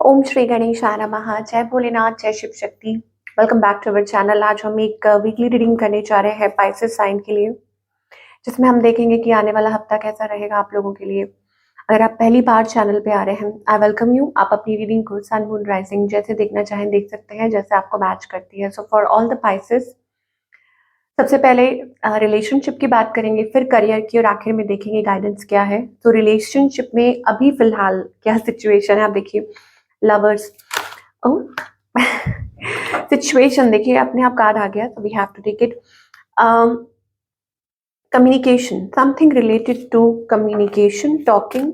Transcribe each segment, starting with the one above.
ओम श्री गणेशाय नमः। जय भोलेनाथ, जय Shiv Shakti. Welcome back to our channel. आज हम एक वीकली रीडिंग करने जा रहे हैं पाइसेस साइन के लिए, जिसमें हम देखेंगे कि आने वाला हफ्ता कैसा रहेगा आप लोगों के लिए। अगर आप पहली बार चैनल पे आ रहे हैं, आई वेलकम यू। आप अपनी रीडिंग को सन मून राइजिंग जैसे देखना चाहें देख सकते हैं, जैसे आपको मैच करती है। So for all the Pisces, सबसे पहले रिलेशनशिप की बात करेंगे, फिर करियर की, और आखिर में देखेंगे गाइडेंस क्या है। तो रिलेशनशिप में अभी फिलहाल क्या सिचुएशन है, आप देखिए। लवर्स, सिचुएशन देखिए, अपने आप कार्ड आ गया, तो we have to take it. Communication, something related to communication, talking.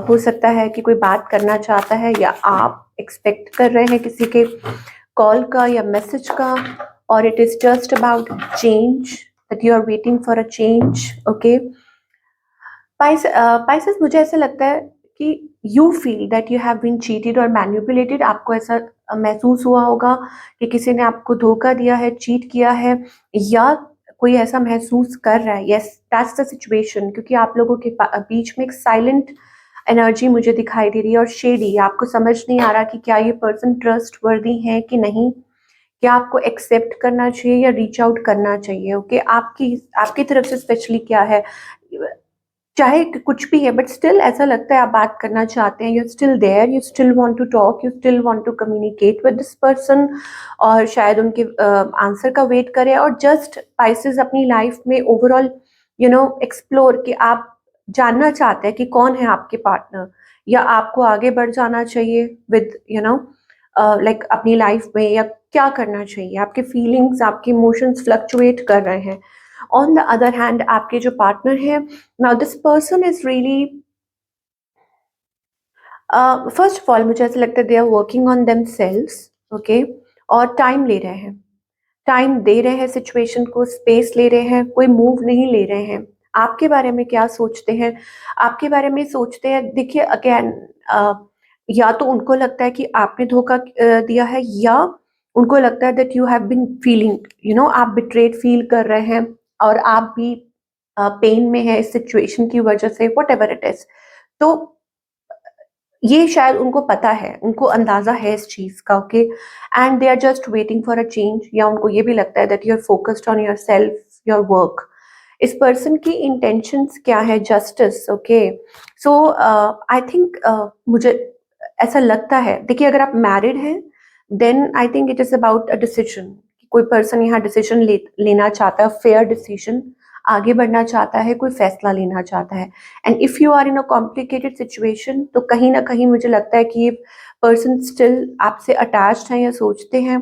हो सकता है कि कोई बात करना चाहता है, या आप एक्सपेक्ट कर रहे हैं किसी के कॉल का या मैसेज का, और it is just about change, that you are waiting for a change. Okay Pisces, मुझे ऐसा लगता है कि you feel that you have been cheated और मैन्युपुलेटेड। आपको ऐसा महसूस हुआ होगा कि किसी ने आपको धोखा दिया है, चीट किया है, या कोई ऐसा महसूस कर रहा है। यस, दैट्स द सिचुएशन, क्योंकि आप लोगों के बीच में एक साइलेंट एनर्जी मुझे दिखाई दे रही है, और शेडी। आपको समझ नहीं आ रहा कि क्या ये पर्सन ट्रस्ट वर्दी है कि नहीं, क्या आपको एक्सेप्ट करना चाहिए या रीच आउट करना चाहिए। ओके आपकी आपकी तरफ से स्पेशली क्या है, चाहे कुछ भी है, बट स्टिल ऐसा लगता है आप बात करना चाहते हैं। You still there, you still want to talk, you still want to communicate with this person, और शायद उनके आंसर का वेट करें। और जस्ट स्पाइसेस अपनी लाइफ में ओवरऑल एक्सप्लोर, कि आप जानना चाहते हैं कि कौन है आपके पार्टनर, या आपको आगे बढ़ जाना चाहिए विद लाइक अपनी लाइफ में, या क्या करना चाहिए। आपके फीलिंग्स, आपके इमोशंस फ्लक्चुएट कर रहे हैं। ऑन द अदर हैंड, आपके जो पार्टनर है, now this person is really, first of all मुझे ऐसा लगता है they are working on themselves. Okay, और टाइम ले रहे हैं, टाइम दे रहे हैं, सिचुएशन को स्पेस ले रहे हैं, कोई मूव नहीं ले रहे हैं। आपके बारे में क्या सोचते हैं, आपके बारे में सोचते हैं। देखिए अगेन, या तो उनको लगता है कि आपने धोखा दिया है, या उनको लगता है that you have been feeling, आप बिट्रेड फील कर रहे हैं, और आप भी पेन में है इस सिचुएशन की वजह से, वट एवर इट इज। तो ये शायद उनको पता है, उनको अंदाजा है इस चीज का। Okay, and they are just waiting for a change, या उनको ये भी लगता है that you are focused on yourself, your work. इस पर्सन की इंटेंशंस क्या है, justice. Okay, so I think, मुझे ऐसा लगता है, देखिए अगर आप मैरिड हैं, then I think it is about a decision. कोई पर्सन यहाँ डिसीजन लेना चाहता है, फेयर डिसीजन, आगे बढ़ना चाहता है, कोई फैसला लेना चाहता है। And if you are in a complicated situation, तो कहीं ना कहीं मुझे लगता है कि ये पर्सन स्टिल आपसे अटैच्ड है, या सोचते हैं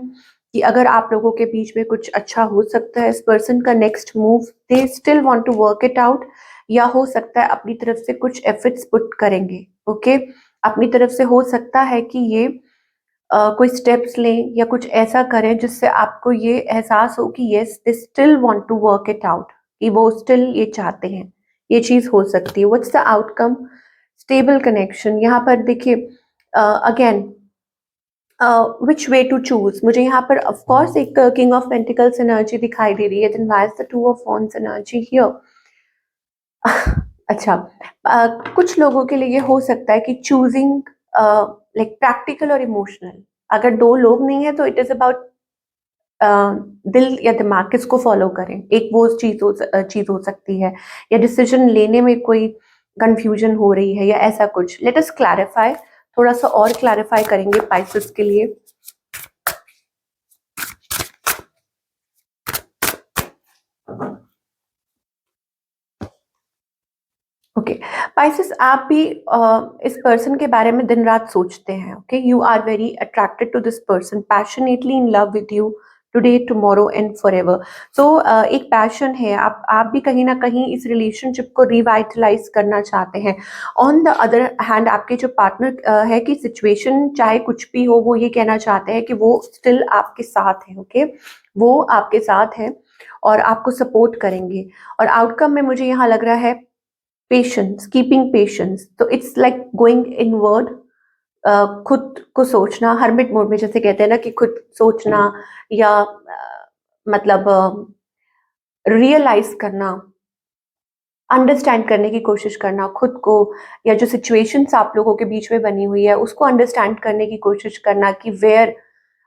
कि अगर आप लोगों के बीच में कुछ अच्छा हो सकता है। इस पर्सन का next move, they still want to work it out, या हो सकता है अपनी तरफ से कुछ एफर्ट्स पुट करेंगे। ओके, अपनी तरफ से हो सकता है कि ये कोई स्टेप्स लें, या कुछ ऐसा करें जिससे आपको ये एहसास हो कि yes they still want to work it out, कि वो स्टिल ये चाहते हैं। ये चीज हो सकती है। What's the outcome, stable connection. यहाँ पर देखिए again, which way to choose, मुझे यहाँ पर ऑफ कोर्स एक किंग ऑफ पेंटिकल्स एनर्जी दिखाई दे रही है, then why is the two of wands energy here. अच्छा, कुछ लोगों के लिए ये हो सकता है कि चूजिंग लाइक प्रैक्टिकल और इमोशनल। अगर दो लोग नहीं है, तो इट इज अबाउट दिल या दिमाग, किसको फॉलो करें। एक वो चीज हो सकती है, या डिसीजन लेने में कोई कंफ्यूजन हो रही है, या ऐसा कुछ। लेट अस क्लैरिफाई, थोड़ा सा और क्लैरिफाई करेंगे पाइसेस के लिए। ओके पाइसेस, आप भी इस पर्सन के बारे में दिन रात सोचते हैं। Okay, you are very attracted to this person, passionately in love with you today, tomorrow and forever. So एक पैशन है, आप भी कहीं ना कहीं इस रिलेशनशिप को रिवाइटलाइज करना चाहते हैं। ऑन द अदर हैंड, आपके जो पार्टनर है, कि सिचुएशन चाहे कुछ भी हो, वो ये कहना चाहते हैं कि वो स्टिल आपके साथ है। ओके, वो आपके साथ है और आपको सपोर्ट करेंगे। और आउटकम में मुझे यहाँ लग रहा है पेशेंस, कीपिंग पेशेंस। तो इट्स लाइक गोइंग इनवर्ड, खुद को सोचना, हर्मिट मोड में, जैसे कहते हैं ना कि खुद सोचना, या मतलब रियलाइज करना अंडरस्टैंड करने की कोशिश करना खुद को, या जो सिचुएशंस आप लोगों के बीच में बनी हुई है उसको अंडरस्टैंड करने की कोशिश करना कि वेयर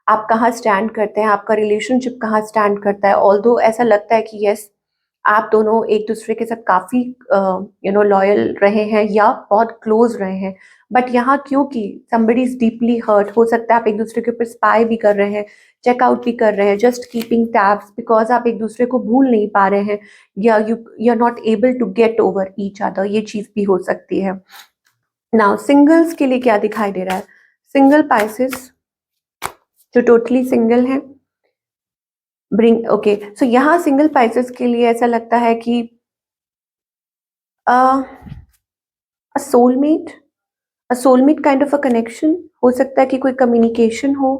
आप कहाँ स्टैंड करते हैं, आपका रिलेशनशिप कहाँ स्टैंड करता है। ऑल्दो ऐसा लगता है कि यस, आप दोनों एक दूसरे के साथ काफी लॉयल रहे हैं या बहुत क्लोज रहे हैं, बट यहाँ क्योंकि somebody is deeply hurt, हो सकता है आप एक दूसरे के ऊपर स्पाई भी कर रहे हैं, चेकआउट भी कर रहे हैं, जस्ट कीपिंग टैब्स बिकॉज आप एक दूसरे को भूल नहीं पा रहे हैं, या you are not able to get over each other, ये चीज भी हो सकती है। नाउ सिंगल्स के लिए क्या दिखाई दे रहा है? सिंगल पाइसेस जो टोटली सिंगल है, ब्रिंग ओके, सो यहाँ सिंगल पाइसेस के लिए ऐसा लगता है कि soulmate, soulmate kind of a connection हो सकता है, कि कोई कम्युनिकेशन हो,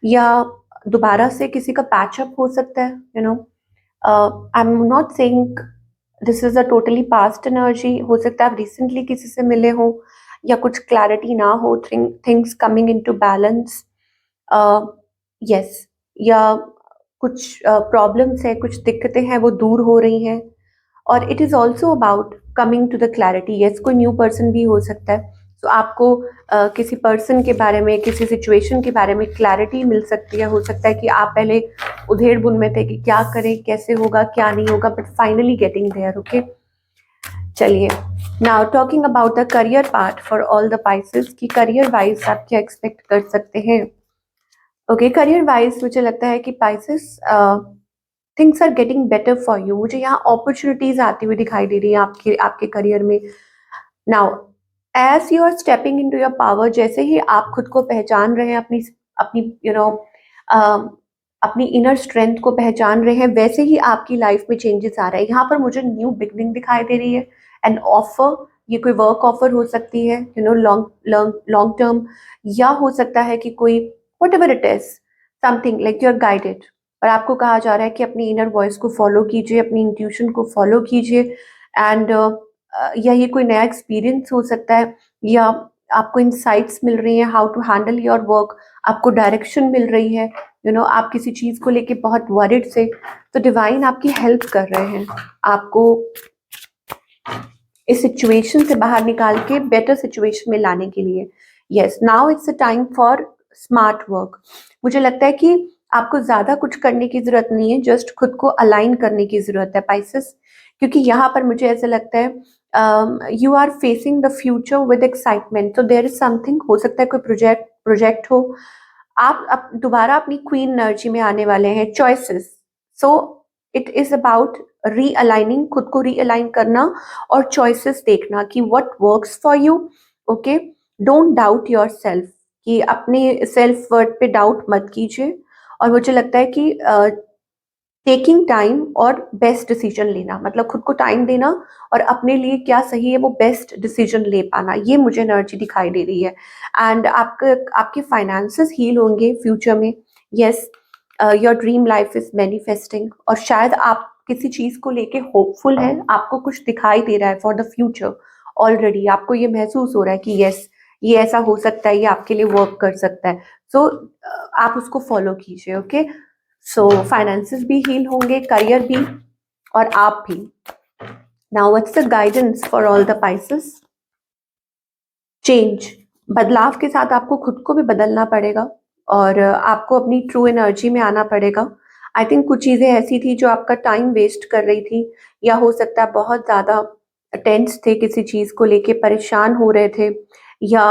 या दोबारा से किसी का पैचअप हो सकता है, I am not saying this is a totally past energy, हो सकता है आप रिसेंटली किसी से मिले हो, या कुछ क्लैरिटी ना हो, things coming into balance, yes, या कुछ प्रॉब्लम्स है, कुछ दिक्कतें हैं वो दूर हो रही हैं, और it is also about coming to the clarity. Yes, कोई न्यू पर्सन भी हो सकता है, तो आपको किसी पर्सन के बारे में, किसी सिचुएशन के बारे में क्लैरिटी मिल सकती है। हो सकता है कि आप पहले उधेड़ बुन में थे कि क्या करें, कैसे होगा, क्या नहीं होगा, but finally getting there. Okay, चलिए, now talking about the career part for all the pieces, कि करियर वाइज आप क्या एक्सपेक्ट कर सकते हैं। ओके, करियर वाइज मुझे लगता है कि Pisces, things are getting better for you, मुझे यहाँ अपॉर्चुनिटीज आती हुई दिखाई दे रही है आपके आपके करियर में। Now as you are stepping into your power, जैसे ही आप खुद को पहचान रहे हैं, अपनी अपनी अपनी इनर स्ट्रेंथ को पहचान रहे हैं, वैसे ही आपकी लाइफ में चेंजेस आ रहे हैं। यहाँ पर मुझे न्यू बिगनिंग दिखाई दे रही है, एन ऑफर, ये कोई वर्क ऑफर हो सकती है, लॉन्ग लॉन्ग लॉन्ग टर्म, या हो सकता है कि कोई whatever it is, something like you are guided, और आपको कहा जा रहा है कि अपनी इनर वॉइस को फॉलो कीजिए, अपनी इंट्यूशन को फॉलो कीजिए, एंड या ये कोई नया एक्सपीरियंस हो सकता है, या आपको इंसाइट्स मिल रही हैं how to handle your work, आपको डायरेक्शन मिल रही है, आप किसी चीज को लेके बहुत वरिड से, तो डिवाइन आपकी हेल्प कर रहे हैं आपको इस सिचुएशन से बाहर निकाल के बेटर सिचुएशन में लाने के लिए। Yes, now it's a time for smart work. मुझे लगता है कि आपको ज्यादा कुछ करने की जरूरत नहीं है, जस्ट खुद को अलाइन करने की जरूरत है पाइसेस, क्योंकि यहाँ पर मुझे ऐसा लगता है you are facing the future with excitement, तो देयर इज समथिंग, हो सकता है कोई प्रोजेक्ट हो, आप दोबारा अपनी क्वीन एनर्जी में आने वाले हैं, choices, so it is about realigning, खुद को रीअलाइन करना और चॉइसेस देखना कि what works for you. Okay, don't doubt yourself, कि अपने सेल्फ वर्थ पे डाउट मत कीजिए, और मुझे लगता है कि टेकिंग टाइम और बेस्ट डिसीजन लेना, मतलब खुद को टाइम देना और अपने लिए क्या सही है वो बेस्ट डिसीजन ले पाना, ये मुझे एनर्जी दिखाई दे रही है। एंड आपके फाइनेंसेस हील होंगे फ्यूचर में। Yes, your dream life is manifesting, और शायद आप किसी चीज को लेके होपफुल हैं, आपको कुछ दिखाई दे रहा है फॉर द फ्यूचर, ऑलरेडी आपको ये महसूस हो रहा है कि यस, ये ऐसा हो सकता है, ये आपके लिए वर्क कर सकता है, सो आप उसको फॉलो कीजिए। ओके, सो फाइनेंसेस भी हील होंगे, करियर भी, और आप भी। Now what's the guidance for all the Pisces? Change, बदलाव के साथ आपको खुद को भी बदलना पड़ेगा, और आपको अपनी ट्रू एनर्जी में आना पड़ेगा। आई थिंक कुछ चीजें ऐसी थी जो आपका टाइम वेस्ट कर रही थी, या हो सकता है बहुत ज्यादा टेंस थे, किसी चीज को लेके परेशान हो रहे थे, या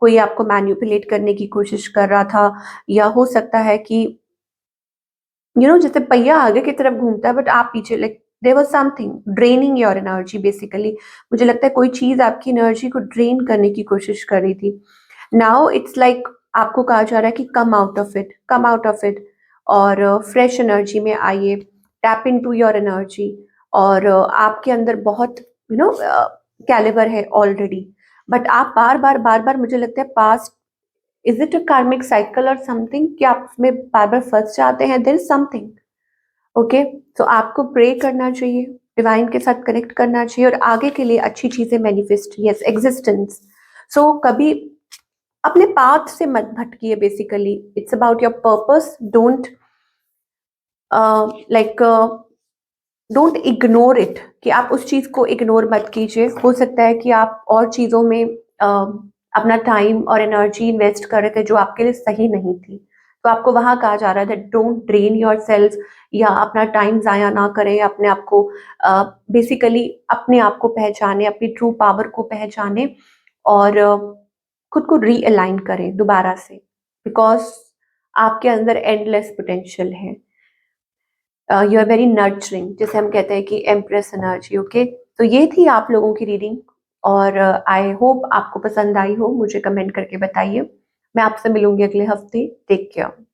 कोई आपको मैन्युपुलेट करने की कोशिश कर रहा था, या हो सकता है कि जैसे पहिया आगे की तरफ घूमता है बट आप पीछे, like there was something draining your energy basically. मुझे लगता है कोई चीज आपकी एनर्जी को ड्रेन करने की कोशिश कर रही थी। नाउ इट्स लाइक आपको कहा जा रहा है कि come out of it, come out of it, और फ्रेश एनर्जी में आइए, tap into your energy, और आपके अंदर बहुत कैलिबर है ऑलरेडी, बट आप बार बार मुझे लगता है पास्ट, इज इट अ कार्मिक साइकिल और समथिंग, कि आप उसमें बार बार फंस जाते हैं, देयर इज समथिंग। ओके, तो आपको प्रे करना चाहिए, डिवाइन के साथ कनेक्ट करना चाहिए, और आगे के लिए अच्छी चीजें मैनिफेस्ट, यस, एग्जिस्टेंस। सो कभी अपने पाथ से मत भटकिए, basically it's about your purpose, don't like don't ignore it, कि आप उस चीज़ को इग्नोर मत कीजिए। हो सकता है कि आप और चीज़ों में अपना टाइम और एनर्जी इन्वेस्ट कर रहे थे जो आपके लिए सही नहीं थी। तो आपको वहाँ कहा जा रहा है दैट डोंट ड्रेन योरसेल्फ, या अपना टाइम ज़ाया ना करें, अपने आप को बेसिकली अपने आप को पहचानें, अपनी ट्रू पावर को पहचानें और खुद को रीअलाइन करें दोबारा से, बिकॉज़ आपके अंदर एंडलेस पोटेंशियल है। यू आर वेरी नर्चरिंग, जिसे हम कहते हैं कि एम्प्रेस एनर्जी। ओके, तो ये थी आप लोगों की रीडिंग और आई होप आपको पसंद आई हो। मुझे कमेंट करके बताइए। मैं आपसे मिलूंगी अगले हफ्ते। Take care.